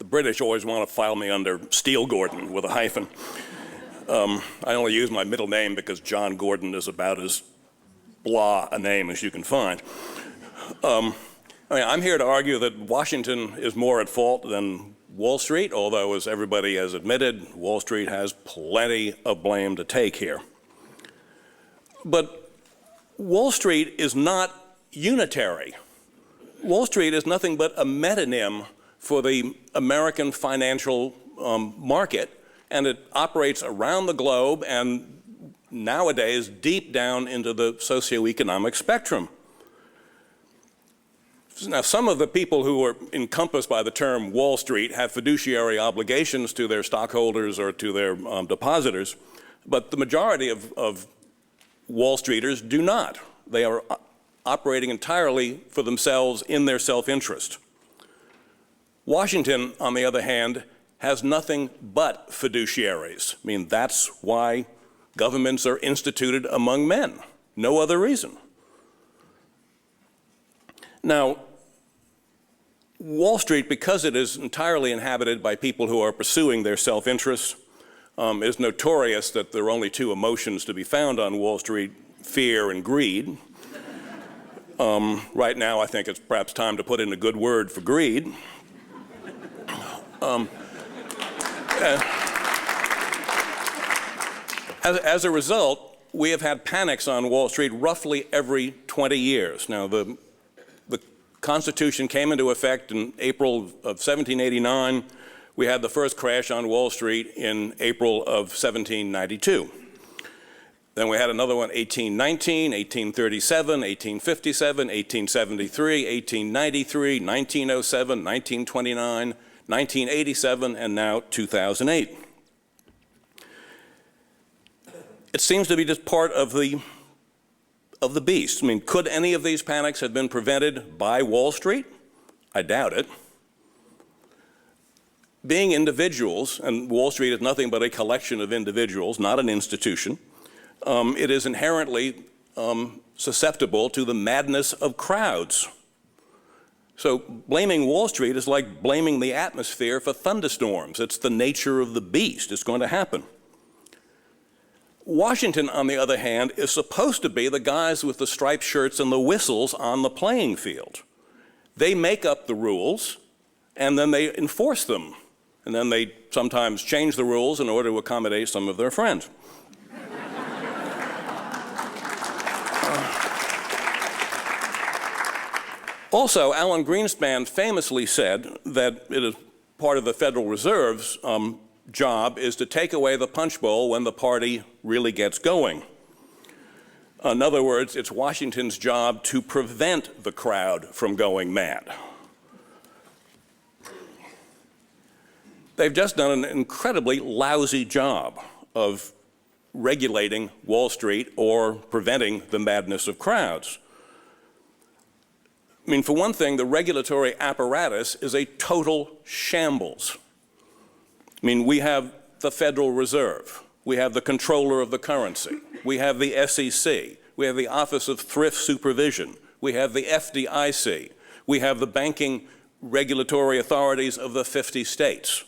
The British always want to file me under Steele Gordon with a hyphen. I only use my middle name because John Gordon is about as blah a name as you can find. I'm here to argue that Washington is more at fault than Wall Street, although, as everybody has admitted, Wall Street has plenty of blame to take here. But Wall Street is not unitary. Wall Street is nothing but a metonym for the American financial market, and it operates around the globe and nowadays deep down into the socioeconomic spectrum. Now, some of the people who are encompassed by the term Wall Street have fiduciary obligations to their stockholders or to their depositors, but the majority of Wall Streeters do not. They are operating entirely for themselves in their self-interest. Washington, on the other hand, has nothing but fiduciaries. I mean, that's why governments are instituted among men. No other reason. Now, Wall Street, because it is entirely inhabited by people who are pursuing their self-interest, is notorious that there are only two emotions to be found on Wall Street: fear and greed. Right now, I think it's perhaps time to put in a good word for greed. As a result, we have had panics on Wall Street roughly every 20 years. Now, the Constitution came into effect in April of 1789. We had the first crash on Wall Street in April of 1792. Then we had another one 1819, 1837, 1857, 1873, 1893, 1907, 1929, 1987, and now 2008. It seems to be just part of the beast. I mean, could any of these panics have been prevented by Wall Street? I doubt it. Being individuals, and Wall Street is nothing but a collection of individuals, not an institution, it is inherently susceptible to the madness of crowds. So blaming Wall Street is like blaming the atmosphere for thunderstorms. It's the nature of the beast. It's going to happen. Washington, on the other hand, is supposed to be the guys with the striped shirts and the whistles on the playing field. They make up the rules, and then they enforce them. And then they sometimes change the rules in order to accommodate some of their friends. Also, Alan Greenspan famously said that it is part of the Federal Reserve's job is to take away the punch bowl when the party really gets going. In other words, it's Washington's job to prevent the crowd from going mad. They've just done an incredibly lousy job of regulating Wall Street or preventing the madness of crowds. I mean, for one thing, the regulatory apparatus is a total shambles. I mean, we have the Federal Reserve, we have the controller of the currency, we have the SEC, we have the Office of Thrift Supervision, we have the FDIC, we have the banking regulatory authorities of the 50 states.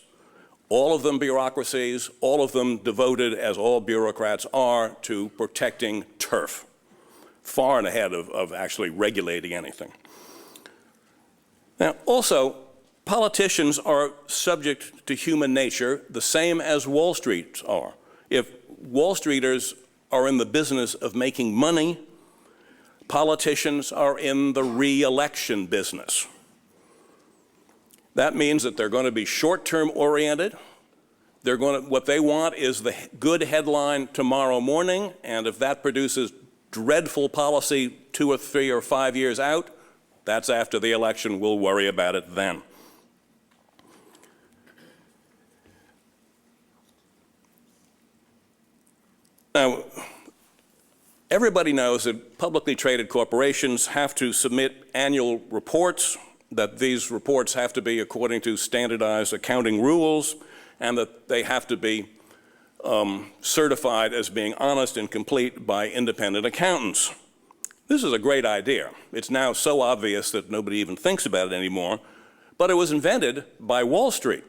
All of them bureaucracies, all of them devoted, as all bureaucrats are, to protecting turf, far and ahead of actually regulating anything. Now, also, politicians are subject to human nature the same as Wall Street are. If Wall Streeters are in the business of making money, politicians are in the re-election business. That means that they're going to be short-term oriented. What they want is the good headline tomorrow morning, and if that produces dreadful policy 2 or 3 or 5 years out, that's after the election. We'll worry about it then. Now, everybody knows that publicly traded corporations have to submit annual reports, that these reports have to be according to standardized accounting rules, and that they have to be certified as being honest and complete by independent accountants. This is a great idea. It's now so obvious that nobody even thinks about it anymore, But it was invented by Wall Street,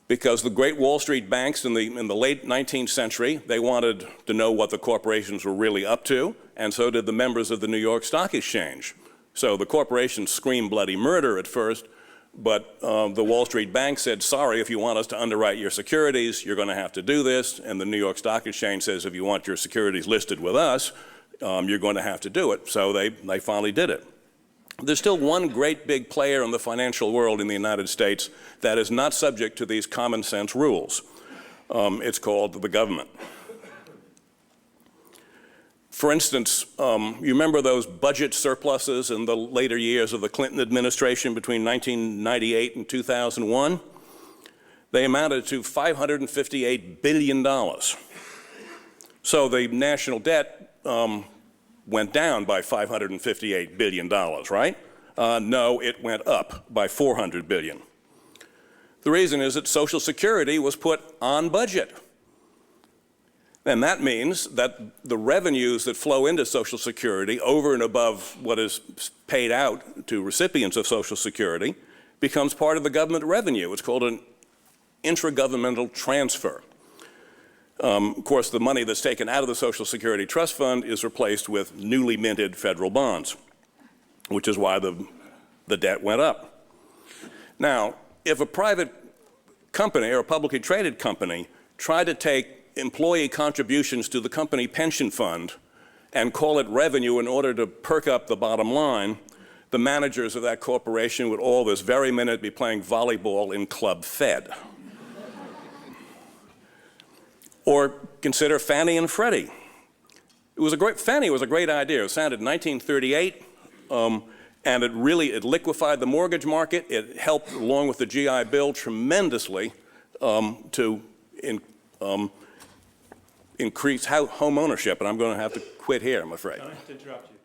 because the great Wall Street banks in the late 19th century, they wanted to know what the corporations were really up to, and so did the members of the New York Stock Exchange. So the corporations screamed bloody murder at first, but the Wall Street bank said, sorry, if you want us to underwrite your securities, you're going to have to do this. And the New York Stock Exchange says, if you want your securities listed with us, you're going to have to do it. So they finally did it. There's still one great big player in the financial world in the United States that is not subject to these common sense rules. It's called the government. For instance, you remember those budget surpluses in the later years of the Clinton administration between 1998 and 2001? They amounted to $558 billion. So the national debt went down by $558 billion, right? No, it went up by $400 billion. The reason is that Social Security was put on budget. And that means that the revenues that flow into Social Security over and above what is paid out to recipients of Social Security becomes part of the government revenue. It's called an intragovernmental transfer. Of course, the money that's taken out of the Social Security Trust Fund is replaced with newly minted federal bonds, which is why the debt went up. Now, if a private company or a publicly traded company tried to take employee contributions to the company pension fund and call it revenue in order to perk up the bottom line, the managers of that corporation would all this very minute be playing volleyball in Club Fed. Or consider Fannie and Freddie. Fannie was a great idea. It was founded in 1938, and it liquefied the mortgage market. It helped, along with the GI Bill, tremendously to increase home ownership. And I'm going to have to quit here, I'm afraid. I don't have to interrupt you.